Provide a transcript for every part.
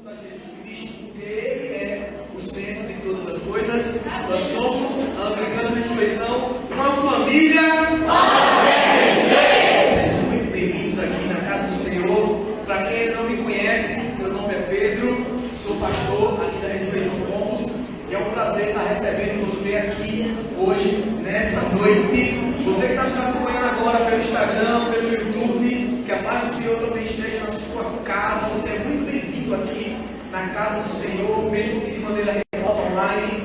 para Jesus Cristo, porque Ele é o centro de todas as coisas. Nós somos a Anglicana Ressurreição, uma família. Sejam muito bem-vindos aqui na casa do Senhor. Para quem não me conhece, meu nome é Pedro, sou pastor aqui da Ressurreição Comus. E é um prazer estar recebendo você aqui hoje, nessa noite. Você que está nos acompanhando agora pelo Instagram, pelo YouTube, que a paz do Senhor também esteja na sua casa. Você é muito bem-vindo aqui na casa do Senhor, mesmo que de maneira remota, online.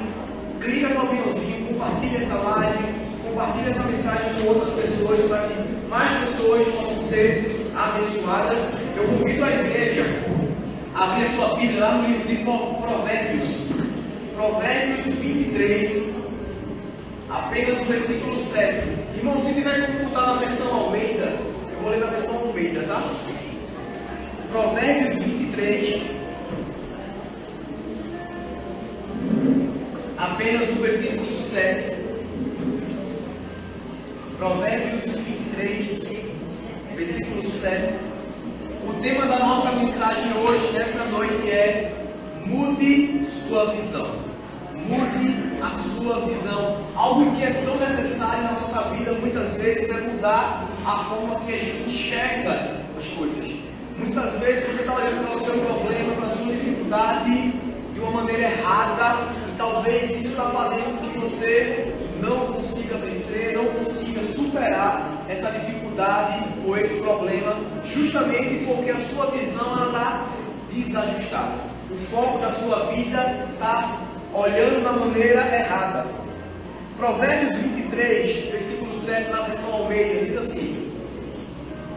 Clica no aviãozinho, compartilha essa live, compartilha essa mensagem com outras pessoas, para que mais pessoas possam ser abençoadas. Eu convido a igreja a abrir a sua Bíblia lá no livro de Provérbios. Provérbios 23, apenas o versículo 7. Irmão, se tiver que computar na versão Almeida, eu vou ler na versão Almeida, tá? Provérbios 23, apenas o versículo 7. Provérbios 23, versículo 7. O tema da nossa mensagem hoje, nessa noite, é: mude sua visão. Mude a sua visão. Algo que é tão necessário na nossa vida muitas vezes é mudar a forma que a gente enxerga as coisas. Muitas vezes você está olhando para o seu problema, para a sua dificuldade de uma maneira errada, e talvez isso está fazendo com que você não consiga vencer, não consiga superar essa dificuldade ou esse problema, justamente porque a sua visão está desajustada. O foco da sua vida está olhando da maneira errada. Provérbios 23, versículo 7, na versão Almeida, diz assim: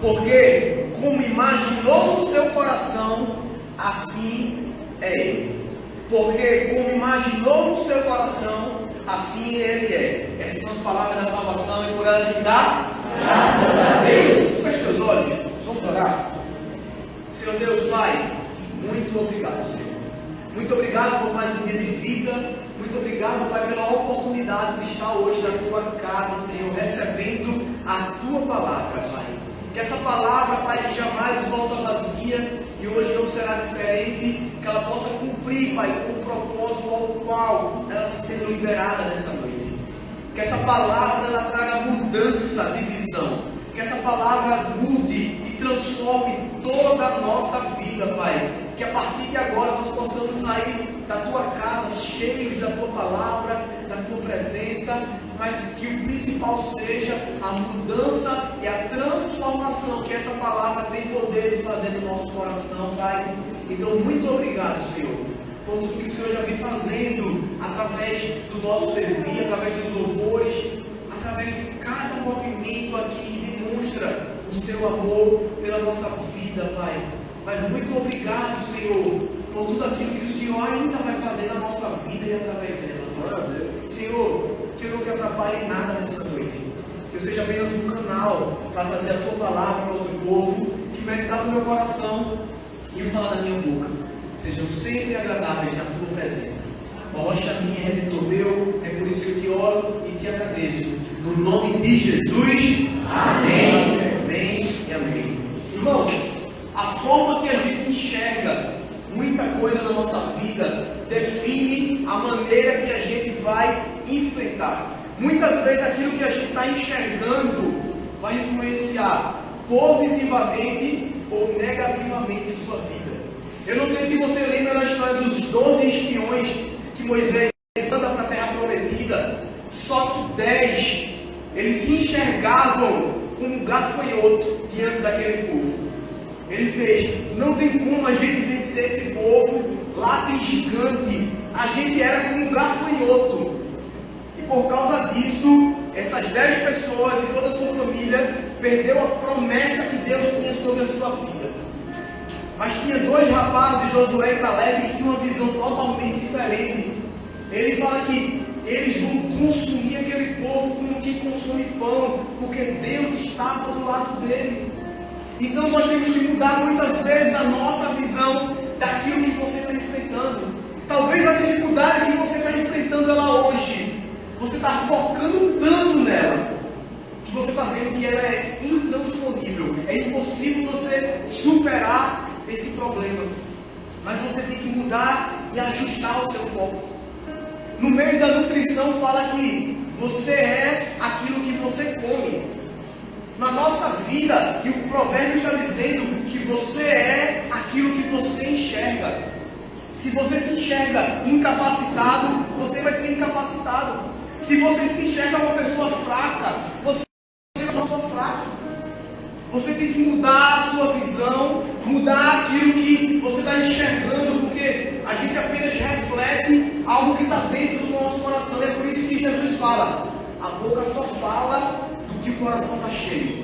porque como imaginou no seu coração, assim é ele. Porque como imaginou no seu coração, assim ele é. Essas são as palavras da salvação, e por elas a gente dá graças a Deus. Feche os olhos, vamos orar. Senhor Deus, Pai, muito obrigado, Senhor. Muito obrigado por mais um dia de vida. Muito obrigado, Pai, pela oportunidade de estar hoje na tua casa, Senhor, recebendo a tua palavra, Pai. Que essa palavra, Pai, que jamais volta vazia e hoje não será diferente, que ela possa cumprir, Pai, com o propósito ao qual ela está sendo liberada nessa noite. Que essa palavra ela traga mudança de visão. Que essa palavra mude e transforme toda a nossa vida, Pai. Que a partir de agora nós possamos sair da tua casa cheios da tua palavra, da tua presença, mas que o principal seja a mudança e a transformação que essa palavra tem poder de fazer no nosso coração, Pai. Então, muito obrigado, Senhor, por tudo que o Senhor já vem fazendo através do nosso servir, através dos louvores, através de cada movimento aqui que demonstra o seu amor pela nossa vida, Pai. Mas muito obrigado, Senhor, por tudo aquilo que o Senhor ainda vai fazer na nossa vida e através dela. Senhor, que eu não te atrapalhe em nada nessa noite. Que eu seja apenas um canal para trazer a tua palavra para o teu povo, que vai entrar no meu coração e o falar da minha boca sejam sempre agradáveis na tua presença. Ó rocha minha, redentor meu, é por isso que eu te oro e te agradeço. No nome de Jesus, amém, amém e amém. Irmãos, a forma que a gente enxerga muita coisa na nossa vida define a maneira que a gente vai enfrentar. Muitas vezes aquilo que a gente está enxergando vai influenciar positivamente ou negativamente a sua vida. Eu não sei se você lembra da história dos 12 espiões que Moisés manda para a Terra Prometida. Só que 10 eles se enxergavam como um gafanhoto diante daquele povo. Ele fez: não tem como a gente vencer esse povo, lá tem gigante, a gente era como um gafanhoto. E por causa disso, essas 10 pessoas e toda a sua família perdeu a promessa que Deus tinha sobre a sua vida. Mas tinha 2 rapazes, Josué e Caleb, que tinham uma visão totalmente diferente. Ele fala que eles vão consumir aquele povo como quem consome pão, porque Deus estava do lado dele. Então nós temos que mudar muitas vezes a nossa visão daquilo que você está enfrentando. Talvez a dificuldade que você está enfrentando ela hoje, você está focando tanto nela, que você está vendo que ela é intransponível. É impossível você superar esse problema. Mas você tem mudar e ajustar o seu foco. No meio da nutrição fala que você é aquilo que você come. Na nossa vida, e o provérbio está dizendo que você é aquilo que você enxerga. Se você se enxerga incapacitado, você vai ser incapacitado. Se você se enxerga uma pessoa fraca, você é uma pessoa fraca. Você tem que mudar a sua visão, mudar aquilo que você está enxergando, porque a gente apenas reflete algo que está dentro do nosso coração. É por isso que Jesus fala, a boca só fala do que o coração está cheio.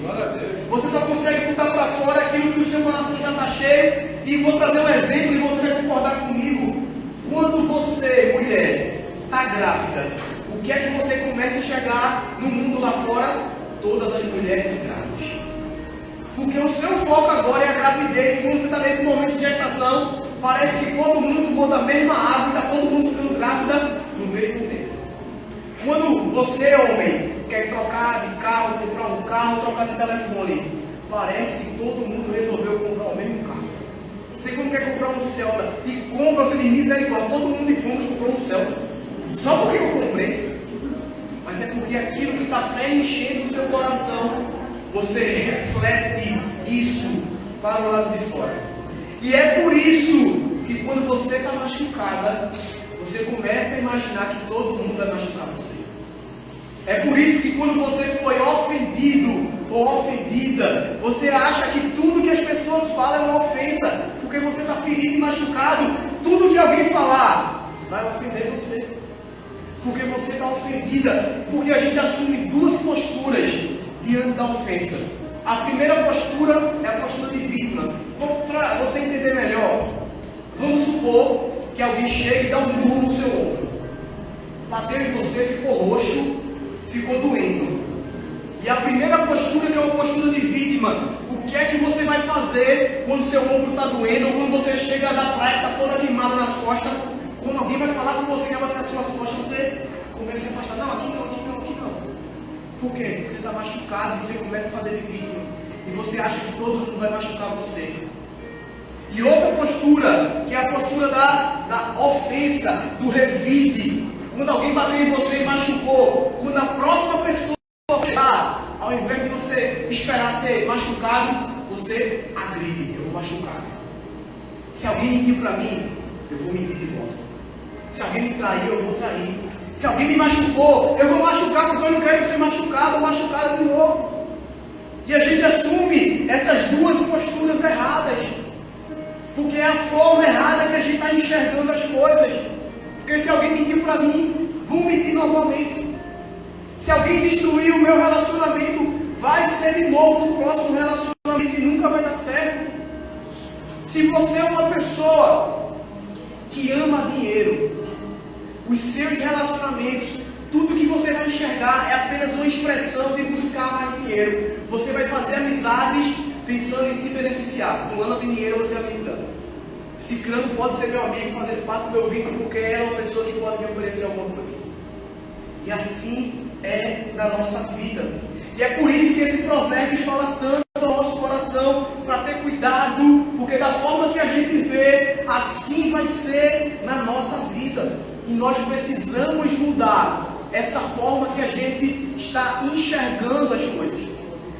Você só consegue botar para fora aquilo que o seu coração já está cheio. E vou trazer um exemplo e você vai concordar comigo. Quando você, mulher, está grávida, o que é que você começa a enxergar no mundo lá fora? Todas as mulheres grávidas. Porque o seu foco agora é a gravidez. Quando você está nesse momento de gestação, parece que todo mundo tomou da mesma água e está todo mundo ficando grávida no mesmo tempo. Quando você, homem, quer trocar de carro, comprar um carro, trocar de telefone, parece que todo mundo resolveu comprar o mesmo carro. Você quando quer comprar um Celta e compra, você diz misericórdia, todo mundo de compra comprou um Celta. Só porque eu comprei. Mas é porque aquilo que está preenchendo o seu coração, você reflete isso para o lado de fora. E é por isso que quando você está machucada, você começa a imaginar que todo mundo vai machucar você. É por isso que quando você foi ofendido ou ofendida, você acha que tudo que as pessoas falam é uma ofensa. Porque você está ferido e machucado. Tudo que alguém falar vai ofender você. Porque você está ofendida. Porque a gente assume duas posturas diante da ofensa. A primeira postura é a postura de vítima. Para você entender melhor, vamos supor que alguém chega e dá um murro no seu ombro. Bateu em você, ficou roxo, ficou doendo. E a primeira postura, que é uma postura de vítima, o que é que você vai fazer quando seu ombro está doendo, ou quando você chega da praia, está toda queimada nas costas, quando alguém vai falar com você, que vai bater nas suas costas, você começa a afastar. Não, aqui não, aqui não, aqui não. Por quê? Porque você está machucado e você começa a fazer de vítima. E você acha que todo mundo vai machucar você. E outra postura, que é a postura da ofensa, do revide. Quando alguém bateu em você e machucou, quando a próxima pessoa chegar, ao invés de você esperar ser machucado, você agride. Eu vou machucar. Se alguém mentiu para mim, eu vou mentir de volta. Se alguém me traiu, eu vou trair. Se alguém me machucou, eu vou machucar, porque eu não quero ser machucado, machucado de novo. E a gente assume essas duas posturas erradas. Porque é a forma errada que a gente está enxergando as coisas. Porque se alguém mentiu para mim, vou mentir novamente. Se alguém destruir o meu relacionamento, vai ser de novo no próximo relacionamento e nunca vai dar certo. Se você é uma pessoa que ama dinheiro, os seus relacionamentos, tudo que você vai enxergar é apenas uma expressão de buscar mais dinheiro. Você vai fazer amizades pensando em se beneficiar. Fulano tem dinheiro, você é amigo dela. Ciclano pode ser meu amigo, fazer parte do meu vínculo, porque ela é uma pessoa que pode me oferecer alguma coisa. E assim é na nossa vida. E é por isso que esse provérbio fala tanto ao nosso coração, para ter cuidado, porque da forma que a gente vê, assim vai ser na nossa vida. E nós precisamos mudar essa forma que a gente está enxergando as coisas.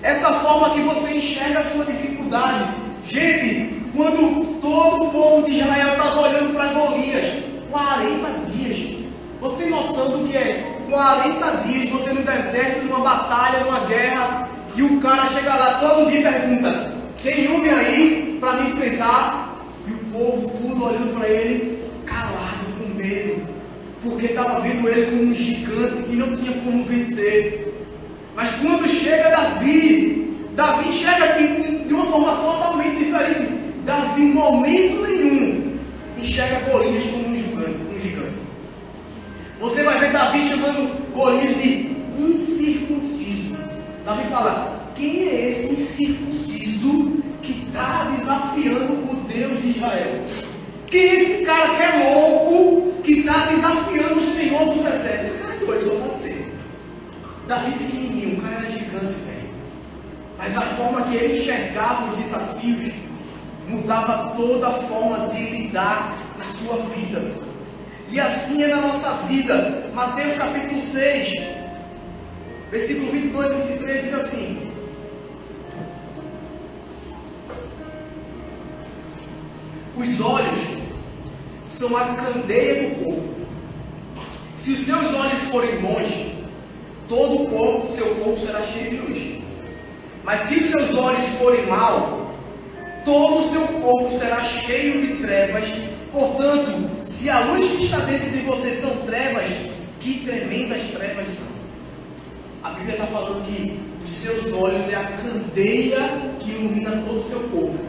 Essa forma que você enxerga a sua dificuldade. Gente, quando todo o povo de Israel estava olhando para Golias, 40 dias. Você tem noção do que é? 40 dias você no deserto, numa batalha, numa guerra, e o cara chega lá todo dia e pergunta: tem homem aí para me enfrentar? E o povo tudo olhando para ele, calado, com medo, porque estava vendo ele como um gigante que não tinha como vencer. Mas quando chega Davi chega aqui de uma forma totalmente diferente. Davi, em momento nenhum, enxerga Golias como um gigante. Você vai ver Davi chamando Golias de incircunciso. Davi fala: quem é esse incircunciso que está desafiando o Deus de Israel? Quem é esse cara que é louco, que está desafiando o Senhor dos Exércitos? Esse cara é doido, só pode ser. Davi pequenininho, o cara era gigante, velho. Mas a forma que ele enxergava os desafios mudava toda a forma de lidar na sua vida. E assim é na nossa vida. Mateus capítulo 6, versículo 22 e 23 diz assim: os olhos são a candeia do corpo. Se os seus olhos forem bons, todo o corpo, seu corpo será cheio de luz. Mas se os seus olhos forem maus, todo o seu corpo será cheio de trevas. Portanto, se a luz que está dentro de vocês são trevas, que tremendas trevas são. A Bíblia está falando que os seus olhos é a candeia que ilumina todo o seu corpo.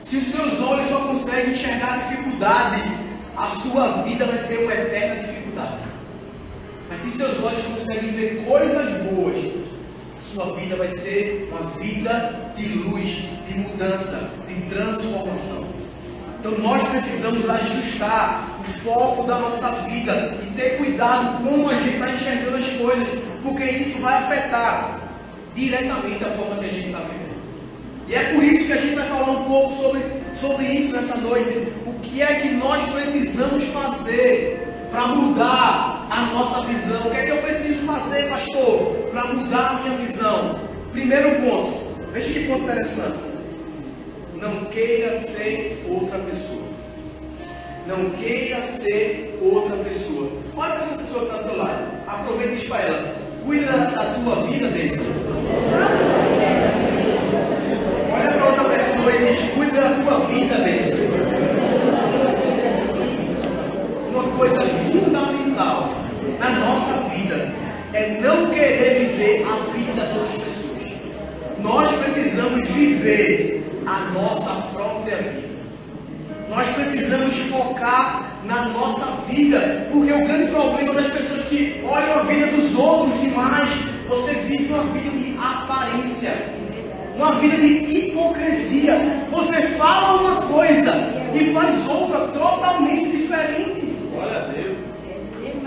Se os seus olhos só conseguem enxergar a dificuldade, a sua vida vai ser uma eterna dificuldade. Mas se seus olhos conseguem ver coisas boas, a sua vida vai ser uma vida de luz, de mudança, de transformação. Então nós precisamos ajustar o foco da nossa vida e ter cuidado como a gente está enxergando as coisas, porque isso vai afetar diretamente a forma que a gente está vivendo. E é por isso que a gente vai falar um pouco sobre isso nessa noite. O que é que nós precisamos fazer para mudar a nossa visão? O que é que eu preciso fazer, pastor, para mudar a minha visão? Primeiro ponto, veja que ponto interessante. Não queira ser outra pessoa. Não queira ser outra pessoa. Olha para essa pessoa que está do teu lado. Aproveita e diz para ela: cuida da tua vida, bênção. Olha para outra pessoa e diz: cuida da tua vida, bênção. Uma coisa fundamental na nossa vida é não querer viver a vida das outras pessoas. Nós precisamos viver a nossa própria vida. Nós precisamos focar na nossa vida, porque o grande problema das pessoas que olham a vida dos outros demais, você vive uma vida de aparência, uma vida de hipocrisia. Você fala uma coisa e faz outra totalmente diferente. Glória a Deus.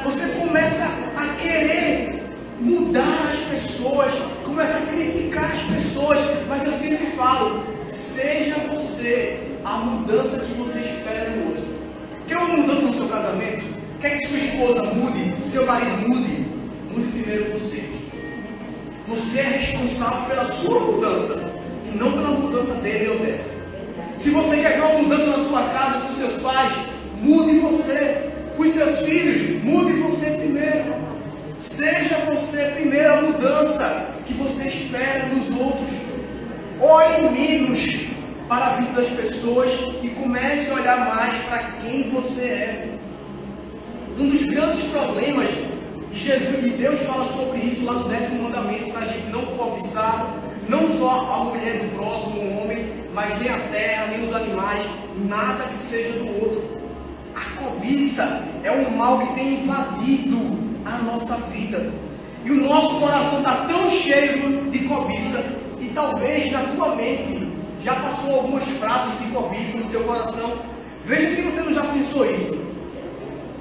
Você começa a querer mudar as pessoas, começa a criticar as pessoas, mas eu sempre falo: seja você a mudança que você espera no outro. Quer uma mudança no seu casamento? Quer que sua esposa mude? Seu marido mude? Mude primeiro você. Você é responsável pela sua mudança e não pela mudança dele ou dela. Se você quer ver uma mudança na sua casa, com seus pais, mude você. Com os seus filhos, mude você primeiro. Seja você primeiro a mudança que você espera nos outros. Olhe menos para a vida das pessoas e comece a olhar mais para quem você é. Um dos grandes problemas, e Jesus e Deus fala sobre isso lá no 10º mandamento, para a gente não cobiçar, não só a mulher do próximo, o homem, mas nem a terra, nem os animais, nada que seja do outro. A cobiça é um mal que tem invadido a nossa vida. E o nosso coração está tão cheio de cobiça, e talvez na tua mente já passou algumas frases de cobiça no teu coração. Veja se você não já pensou isso.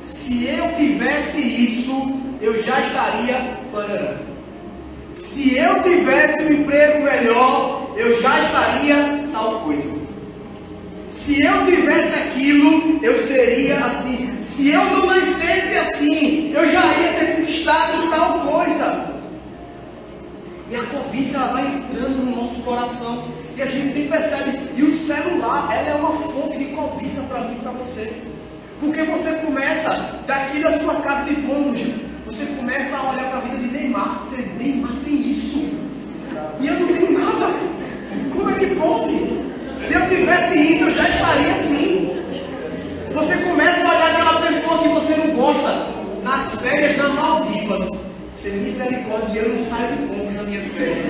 Se eu tivesse isso, eu já estaria parando. Se eu tivesse um emprego melhor, eu já estaria tal coisa. Se eu tivesse aquilo, eu seria assim. Se eu não nascesse assim, eu já ia ter conquistado tal coisa. E a cobiça, ela vai entrando no nosso coração e a gente nem percebe. E o celular, ela é uma fonte de cobiça para mim e para você. Porque você começa, daqui da sua casa de Pomos, você começa a olhar para a vida de Neymar. Você, Neymar tem isso e eu não tenho nada. Como é que pode? Se eu tivesse isso, eu já estaria assim. Você começa a olhar aquela pessoa que você não gosta nas férias na Maldivas. Você, misericórdia, eu não saio de Pomos nas minhas férias.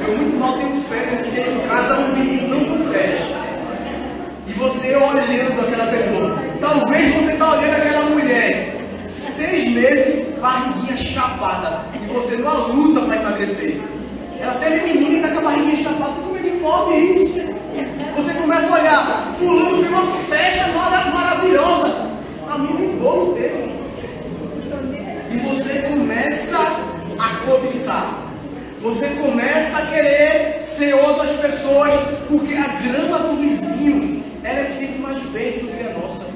Eu muito mal tenho férias, porque em casa o menino não com férias. E você olhando aquela pessoa. Talvez você está olhando aquela mulher 6 meses, barriguinha chapada, e você numa luta para emagrecer. Ela teve menina e está com a barriguinha chapada. Como é que pode isso? Você começa a olhar, fulano fez uma festa maravilhosa, a mim nem bolo teve. E você começa a cobiçar. Você começa a querer ser outras pessoas, porque a grama do vizinho, ela é sempre mais verde do que a nossa.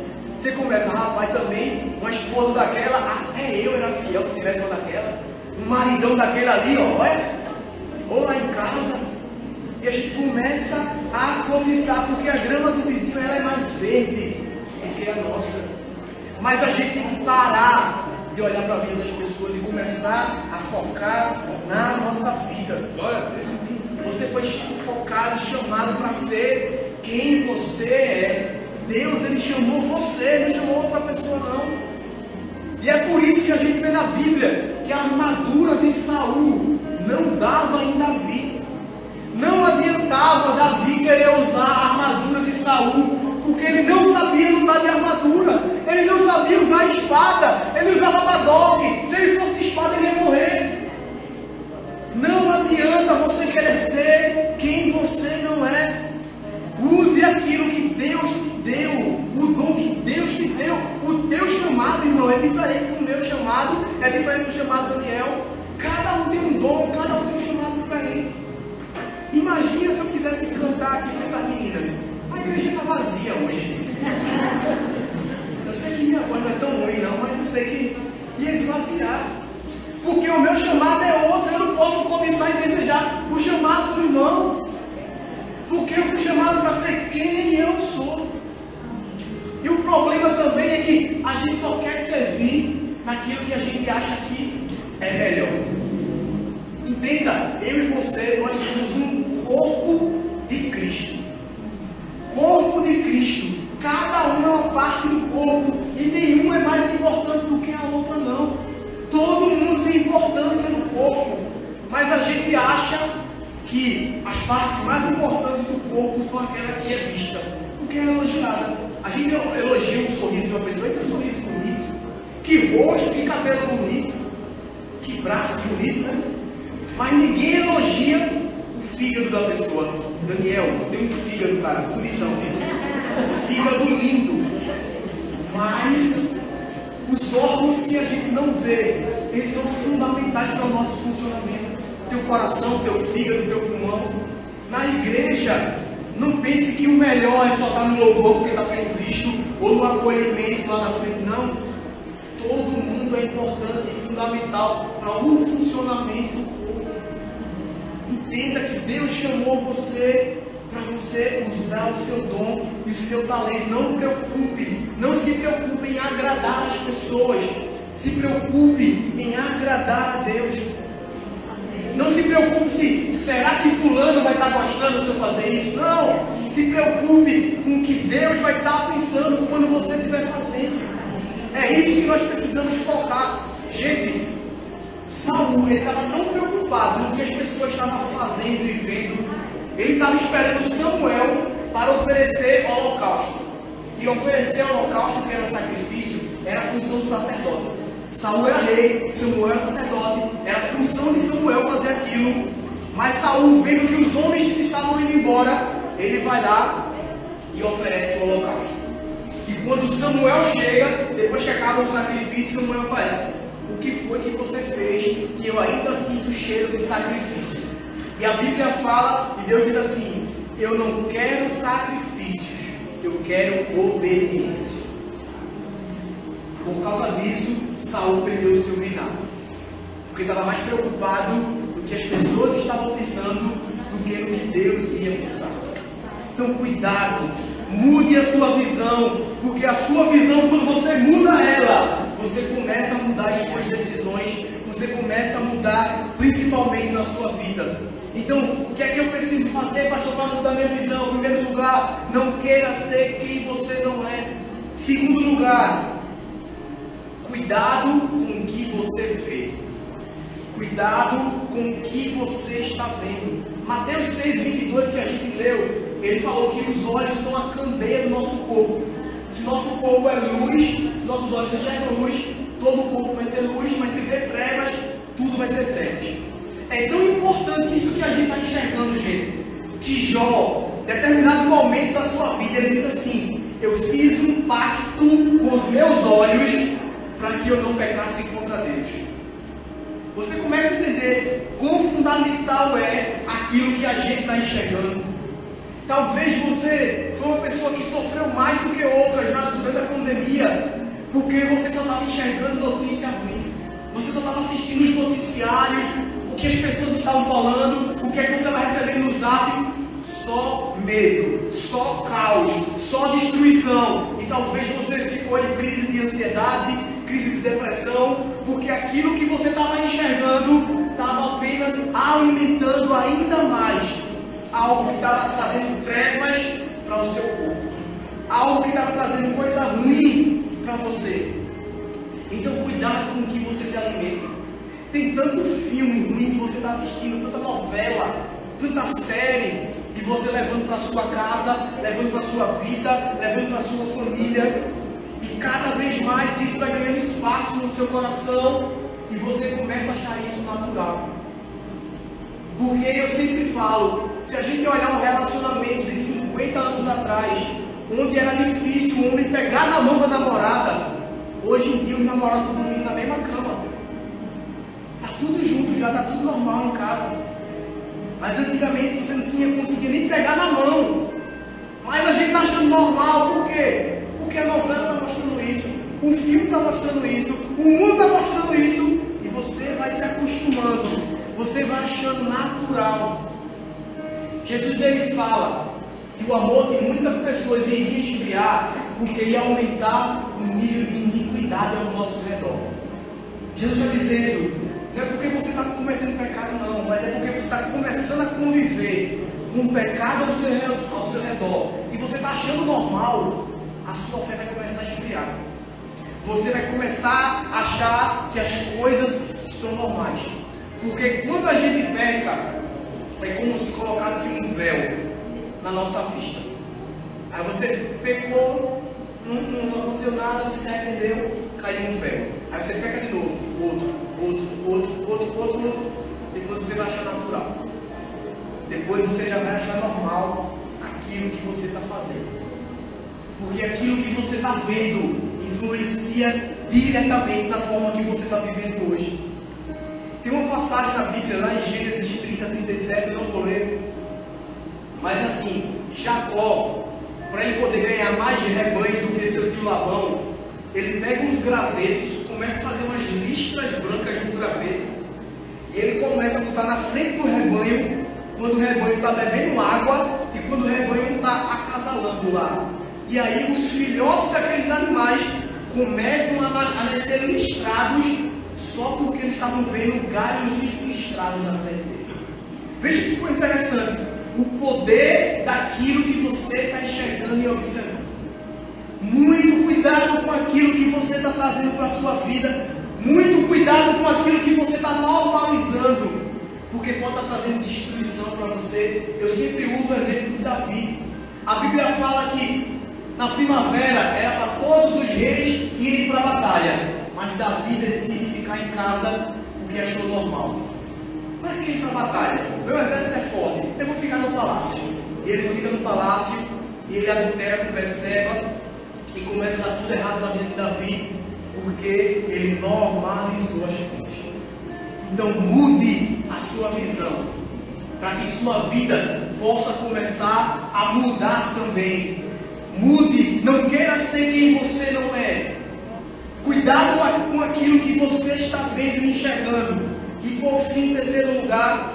um maridão daquele ali, ou lá em casa, e a gente começa a cobiçar, porque a grama do vizinho ela é mais verde do que a nossa. Mas a gente tem que parar de olhar para a vida das pessoas e começar a focar na nossa vida. Você foi focado, chamado para ser quem você é. Deus, Ele chamou você, não chamou outra pessoa não. E é por isso que a gente vê na Bíblia que a armadura de Saul não dava em Davi. Não adiantava Davi querer usar a armadura de Saul, porque ele não sabia lutar de armadura. Ele não sabia usar a espada. Ele usava badoque. Se ele fosse de espada, ele ia morrer. Não adianta você querer ser quem você não é. Use aquilo que Deus te deu, o dom que Deus te deu. O teu chamado, irmão, é diferente do meu chamado, é diferente do chamado do Daniel. Cada um tem um dom, cada um tem um chamado diferente. Imagina se eu quisesse cantar aqui frente às meninas. A igreja está vazia hoje. Eu sei que minha voz não é tão ruim não, mas eu sei que ia esvaziar. Porque o meu chamado é outro, eu não posso começar a desejar o chamado do irmão. Porque eu fui chamado para ser quem eu sou. E o problema também é que a gente só quer servir naquilo que a gente acha que é melhor. Entenda, eu e você, nós somos um corpo de Cristo. Corpo de Cristo. Cada um é uma parte do corpo e nenhum é mais importante do que a outra não. Todo mundo tem importância no corpo, mas a gente acha que as partes mais importantes do corpo são aquelas que é vista, porque é elogiada. A gente elogia o sorriso de uma pessoa, e tem um sorriso bonito, que rosto, que cabelo bonito, que braço bonito, né? Mas ninguém elogia o fígado da pessoa. Daniel, tem um fígado, cara, bonitão, um fígado lindo, mas os órgãos que a gente não vê, eles são fundamentais para o nosso funcionamento. Teu coração, teu fígado, teu pulmão. Na igreja, não pense que o melhor é só estar no louvor porque está sendo visto, ou no acolhimento lá na frente. Não. Todo mundo é importante e fundamental para o funcionamento do corpo. Entenda que Deus chamou você para você usar o seu dom e o seu talento. Não preocupe, não se preocupe em agradar as pessoas. Se preocupe em agradar a Deus. Não se preocupe se será que fulano vai estar gostando se eu fazer isso. Não. Se preocupe com o que Deus vai estar pensando quando você estiver fazendo. É isso que nós precisamos focar. Gente, Saul, ele estava tão preocupado no que as pessoas estavam fazendo e vendo. Ele estava esperando Samuel para oferecer holocausto. E oferecer holocausto, que era sacrifício, era a função do sacerdote. Saul era rei, Samuel era sacerdote. Era a função de Samuel fazer aquilo. Mas Saul, vendo que os homens estavam indo embora, ele vai lá e oferece o holocausto. E quando Samuel chega, depois que acaba o sacrifício, Samuel faz: o que foi que você fez que eu ainda sinto o cheiro de sacrifício? E a Bíblia fala, e Deus diz assim: eu não quero sacrifícios, eu quero obediência. Por causa disso, Saul perdeu o seu reinado, porque estava mais preocupado do que as pessoas estavam pensando do que no que Deus ia pensar. Então cuidado, mude a sua visão, porque a sua visão, quando você muda ela, você começa a mudar as suas decisões, você começa a mudar principalmente na sua vida. Então, o que é que eu preciso fazer, pastor, para mudar minha visão? Em primeiro lugar, não queira ser quem você não é. Segundo lugar, cuidado com o que você vê. Cuidado com o que você está vendo. Mateus 6:22, que a gente leu, ele falou que os olhos são a candeia do nosso corpo. Se nosso corpo é luz, se nossos olhos enxergam luz, todo o corpo vai ser luz, mas se vê trevas, tudo vai ser trevas. É tão importante isso que a gente está enxergando, gente, que Jó, em determinado momento da sua vida, ele diz assim: eu fiz um pacto com os meus olhos para que eu não pecasse contra Deus. Você começa a entender quão fundamental é aquilo que a gente está enxergando. Talvez você foi uma pessoa que sofreu mais do que outras durante a pandemia, porque você só estava enxergando notícia ruim. Você só estava assistindo os noticiários, o que as pessoas estavam falando, o que é que você estava recebendo no zap. Só medo, só caos, só destruição. E talvez você ficou em crise de ansiedade, crise de depressão, porque aquilo que você estava enxergando estava apenas alimentando ainda mais algo que estava trazendo trevas para o seu corpo, algo que estava trazendo coisa ruim para você. Então cuidado com o que você se alimenta. Tem tanto filme ruim que você está assistindo, tanta novela, tanta série, e você levando para sua casa, levando para sua vida, levando para sua família, e cada vez mais isso vai ganhando espaço no seu coração, e você começa a achar isso natural. Porque eu sempre falo, se a gente olhar um relacionamento de 50 anos atrás, onde era difícil o homem pegar na mão da namorada, hoje em dia os namorados estão dormindo na mesma cama. Está tudo junto já, está tudo normal em casa. Mas antigamente você não conseguia nem pegar na mão. Mas a gente está achando normal, por quê? Porque a novela está mostrando isso, o filme está mostrando isso, o mundo está mostrando isso, e você vai se acostumando, você vai achando natural. Jesus ele fala que o amor de muitas pessoas iria esfriar, porque ia aumentar o nível de iniquidade ao nosso redor. Jesus está dizendo, não é porque você está cometendo pecado não, mas é porque você está começando a conviver com o pecado ao seu redor, e você está achando normal, a sua fé vai começar a esfriar. Você vai começar a achar que as coisas estão normais. Porque quando a gente peca, é como se colocasse um véu na nossa vista. Aí você pecou, não aconteceu nada, você se arrependeu, caiu um véu. Aí você peca de novo, outro. Depois você vai achar natural. Depois você já vai achar normal aquilo que você está fazendo. Porque aquilo que você está vendo influencia diretamente na forma que você está vivendo hoje. Tem uma passagem na Bíblia, lá em Gênesis 30, 37, eu não vou ler. Mas assim, Jacó, para ele poder ganhar mais de rebanho do que seu tio Labão, ele pega uns gravetos, começa a fazer umas listras brancas no graveto, e ele começa a botar na frente do rebanho, quando o rebanho está bebendo água, e quando o rebanho está acasalando lá. E aí os filhotes daqueles animais começam a nascer listrados, só porque eles estavam vendo galhos listrados na frente dele. Veja que coisa interessante, o poder daquilo que você está enxergando e observando. Muito cuidado com aquilo que você está trazendo para a sua vida, muito cuidado com aquilo que você está normalizando, porque pode estar trazendo destruição para você. Eu sempre uso o exemplo de Davi. A Bíblia fala que na primavera era para todos os reis irem para a batalha, mas Davi decide ficar em casa porque achou normal. Para que ir para a batalha? Meu exército é forte, eu vou ficar no palácio. E ele fica no palácio e ele adultera com Betseba e começa a dar tudo errado na vida de Davi, porque ele normalizou as coisas. Então mude a sua visão, para que sua vida possa começar a mudar também. Mude, não queira ser quem você não é. Cuidado com aquilo que você está vendo e enxergando. E por fim, em terceiro lugar,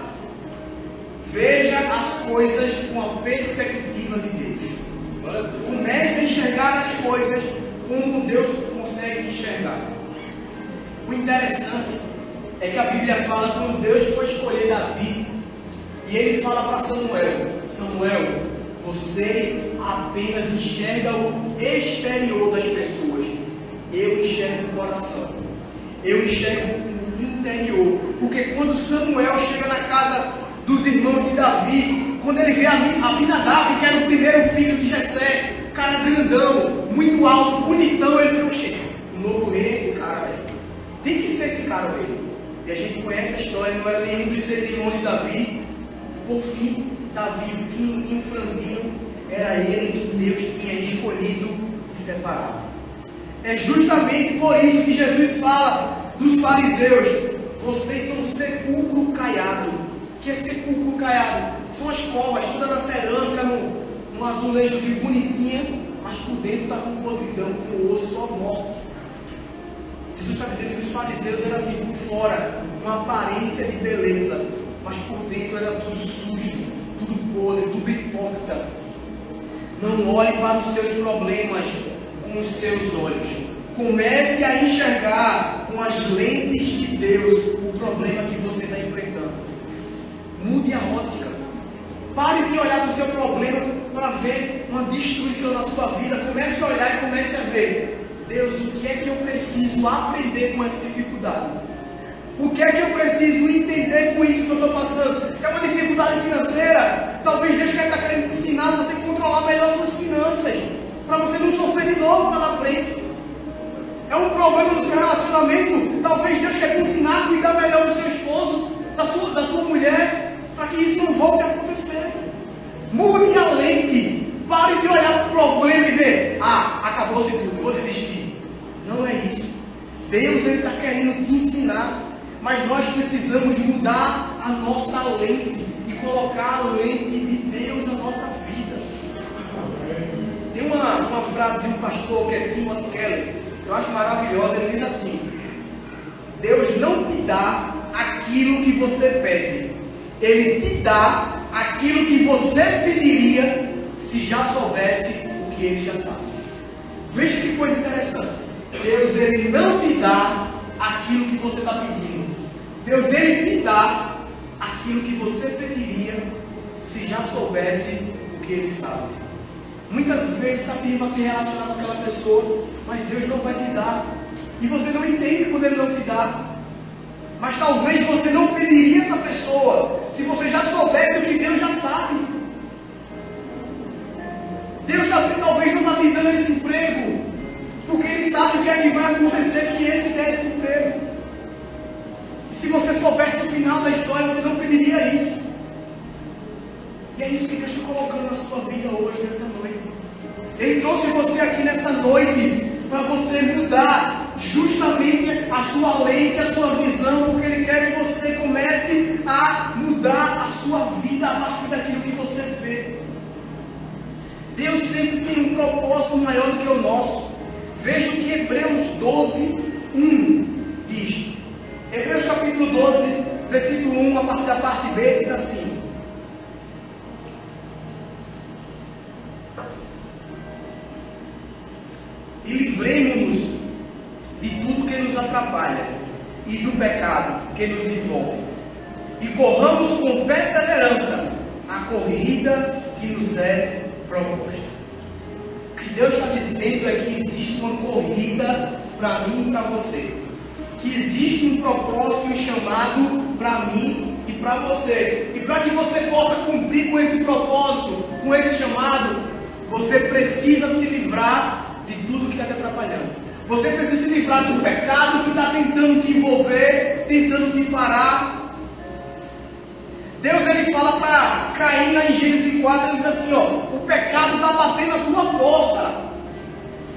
veja as coisas com a perspectiva de Deus. Comece a enxergar as coisas como Deus consegue enxergar. O interessante é que a Bíblia fala quando Deus foi escolher Davi, e ele fala para Samuel: Samuel, vocês apenas enxergam o exterior das pessoas, eu enxergo o coração, eu enxergo o interior. Porque quando Samuel chega na casa dos irmãos de Davi, quando ele vê Abinadab, que era o primeiro filho de Jessé, cara grandão, muito alto, bonitão, ele falou: chega, o novo rei é esse cara, velho. Tem que ser esse cara mesmo. E a gente conhece a história, não era nenhum dos 6 irmãos de Davi. Por fim, Davi, o pequenininho franzino, era ele que Deus tinha escolhido e separado. É justamente por isso que Jesus fala dos fariseus: vocês são sepulcro caiado. O que é sepulcro caiado? São as covas, toda na cerâmica, num azulejozinho bonitinha, mas por dentro está com podridão, com osso, só morte. Jesus está dizendo que os fariseus eram assim por fora, uma aparência de beleza, mas por dentro era tudo sujo, tudo podre, tudo hipócrita. Não olhe para os seus problemas com os seus olhos. Comece a enxergar com as lentes de Deus o problema que você está enfrentando. Mude a ótica. Pare de olhar para o seu problema para ver uma destruição na sua vida. Comece a olhar e comece a ver: Deus, o que é que eu preciso aprender com essa dificuldade? O que é que eu preciso entender com isso que eu estou passando? É uma dificuldade financeira? Talvez Deus está querendo te ensinar a você controlar melhor suas finanças, para você não sofrer de novo lá na frente. É um problema no seu relacionamento? Talvez Deus quer te ensinar a cuidar melhor do seu esposo, da sua mulher, para que isso não volte a acontecer. Mude a lente. Pare de olhar para o problema e ver: acabou-se tudo, vou desistir. Não é isso. Deus está querendo te ensinar, mas nós precisamos mudar a nossa lente e colocar a lente de Deus na nossa vida. Tem uma frase de um pastor que é Timothy Keller, que eu acho maravilhosa. Ele diz assim: Deus não te dá aquilo que você pede, Ele te dá aquilo que você pediria se já soubesse o que Ele já sabe. Veja que coisa interessante. Deus, Ele não te dá aquilo que você está pedindo. Deus, Ele te dá aquilo que você pediria se já soubesse o que Ele sabe. Muitas vezes está pedindo para se relacionar com aquela pessoa, mas Deus não vai te dar. E você não entende quando Ele não te dá. Mas talvez você não pediria essa pessoa se você já soubesse o que Deus já sabe. Deus talvez não está te dando esse emprego porque Ele sabe o que é que vai acontecer se Ele te der esse emprego. E se você soubesse o final da história, você não pediria isso. E é isso que Deus está colocando na sua vida hoje, nessa noite. Ele trouxe você aqui nessa noite para você mudar justamente a sua lente, a sua visão, porque Ele quer que você comece a mudar a sua vida a partir daquilo que você vê. Deus sempre tem um propósito maior do que o nosso. Veja o que Hebreus 12, 1 diz. Hebreus capítulo 12, versículo 1, a partir da parte B, diz assim: e livremos-nos de tudo que nos atrapalha e do pecado que nos envolve, e corramos com perseverança a corrida que nos é proposta. O que Deus está dizendo é que existe uma corrida para mim e para você, que existe um propósito e um chamado para mim e para você, e para que você possa cumprir com esse propósito, com esse chamado, você precisa se livrar de tudo que está te atrapalhando. Você precisa se livrar do pecado que está tentando te envolver, tentando te parar. Deus, Ele fala para Caim lá em Gênesis 4, Ele diz assim: o pecado está batendo a tua porta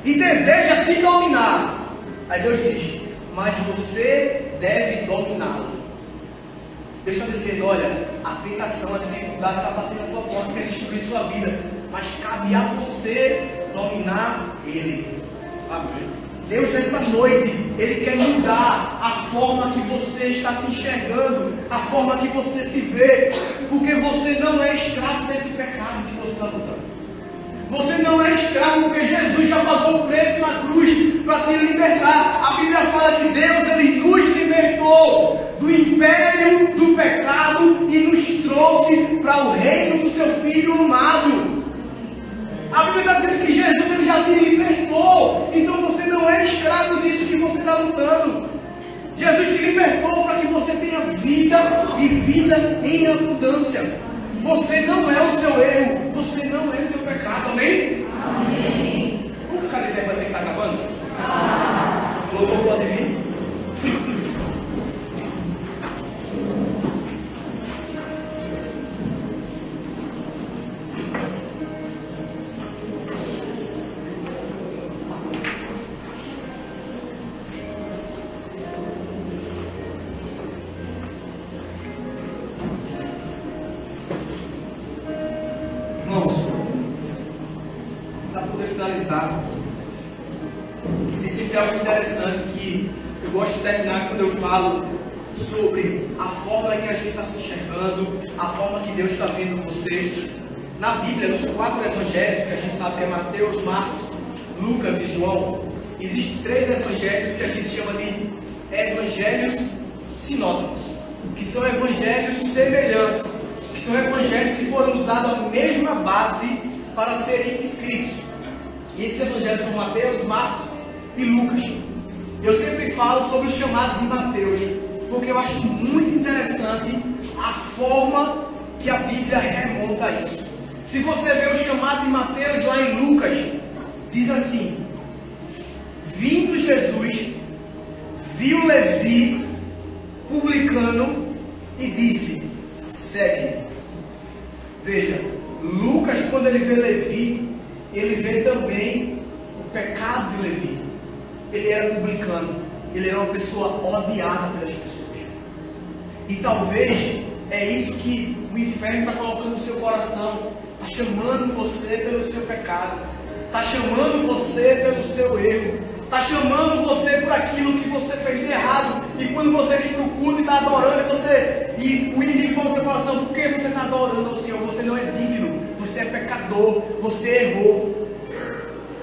e deseja te dominar. Aí Deus diz: mas você deve dominá-lo. Deus está dizendo: olha, a tentação, a dificuldade está batendo a tua porta, quer destruir sua vida, mas cabe a você dominar ele. Amém. Deus, nessa noite, Ele quer mudar a forma que você está se enxergando, a forma que você se vê, porque você não é escravo desse pecado que você está lutando. Você não é escravo porque Jesus já pagou o preço na cruz para te libertar. A Bíblia fala que Deus, Ele nos libertou do império do pecado e nos trouxe para o reino do seu Filho amado. A Bíblia está dizendo que Jesus, Ele já te libertou. Então você não é escravo disso que você está lutando. Jesus te libertou para que você tenha vida e vida em abundância. Você não é o seu erro, você não é seu pecado, amém? Amém. Vamos ficar de pé para você que está acabando? O louvor pode vir. Para poder finalizar, tem sempre algo interessante que Eu gosto de terminar quando eu falo sobre a forma que a gente está se enxergando, a forma que Deus está vendo você. Na Bíblia, nos 4 evangelhos, que a gente sabe que é Mateus, Marcos, Lucas e João, existem 3 evangelhos que a gente chama de evangelhos sinóticos, que são evangelhos semelhantes, que são evangelhos que foram usados a mesma base para serem escritos. E esses evangelhos são Mateus, Marcos e Lucas. Eu sempre falo sobre o chamado de Mateus, porque eu acho muito interessante a forma que a Bíblia remonta a isso. Se você vê o chamado de Mateus lá em Lucas, diz assim: vindo Jesus, viu Levi, publicano, e disse: segue-me. Veja, Lucas, quando ele vê Levi, ele vê também o pecado de Levi. Ele era publicano, ele era uma pessoa odiada pelas pessoas. E talvez é isso que o inferno está colocando no seu coração. Está chamando você pelo seu pecado. Está chamando você pelo seu erro. Está chamando você por aquilo que você fez de errado. E quando você vem para o culto e está adorando, e o inimigo fala no seu coração: por que você está adorando ao Senhor? Você não é digno. Você é pecador. Você errou.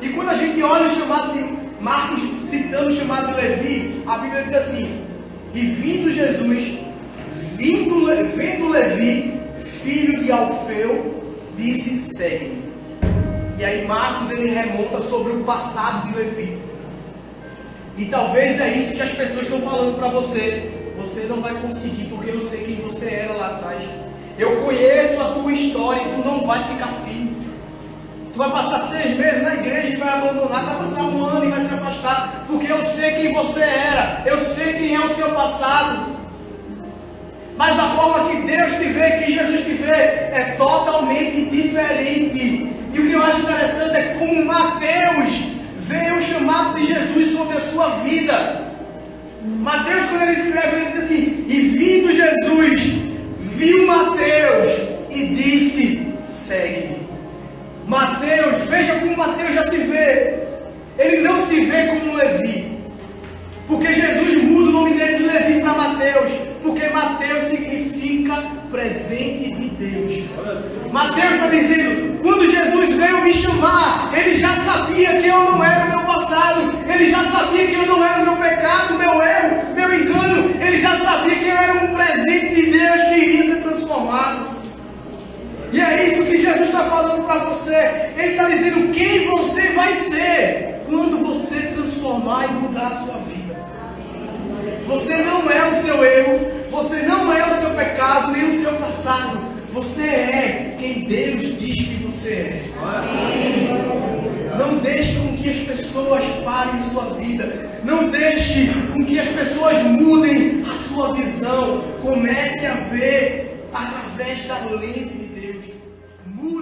E quando a gente olha o chamado de Marcos, citando o chamado de Levi, a Bíblia diz assim: e vindo Jesus, vendo Levi, filho de Alfeu, disse: segue-me. E aí Marcos, ele remonta sobre o passado de Levi. E talvez é isso que as pessoas estão falando para você. Você não vai conseguir, porque eu sei quem você era lá atrás. Eu conheço a tua história e tu não vai ficar firme. Tu vai passar 6 meses na igreja e vai abandonar. Tu vai passar 1 ano e vai se afastar. Porque eu sei quem você era. Eu sei quem é o seu passado. Mas a forma que Deus te vê, que Jesus te vê, é totalmente diferente. E o que eu acho interessante é como Mateus vê o chamado de Jesus sobre a sua vida. Mateus, quando ele escreve, ele diz assim: e vindo Jesus, viu Mateus e disse: segue-me. Mateus, veja como Mateus já se vê. Ele não se vê como Levi. Porque Jesus muda o nome dele de Levi para Mateus. Porque Mateus significa presente de Deus. Mateus está dizendo: quando Jesus veio me chamar, ele já sabia que eu não era o meu passado. Ele já sabia que eu não era o meu pecado, meu erro, meu engano. Ele já sabia que eu era um presente de Deus que iria ser transformado. E é isso que Jesus está falando para você. Ele está dizendo quem você vai ser quando você transformar e mudar a sua vida. Você não é o seu erro, você não é o seu pecado, nem o seu passado. Você é quem Deus diz que você é. Não deixe com que as pessoas parem sua vida. Não deixe com que as pessoas mudem a sua visão. Comece a ver através da lente de Deus. Mude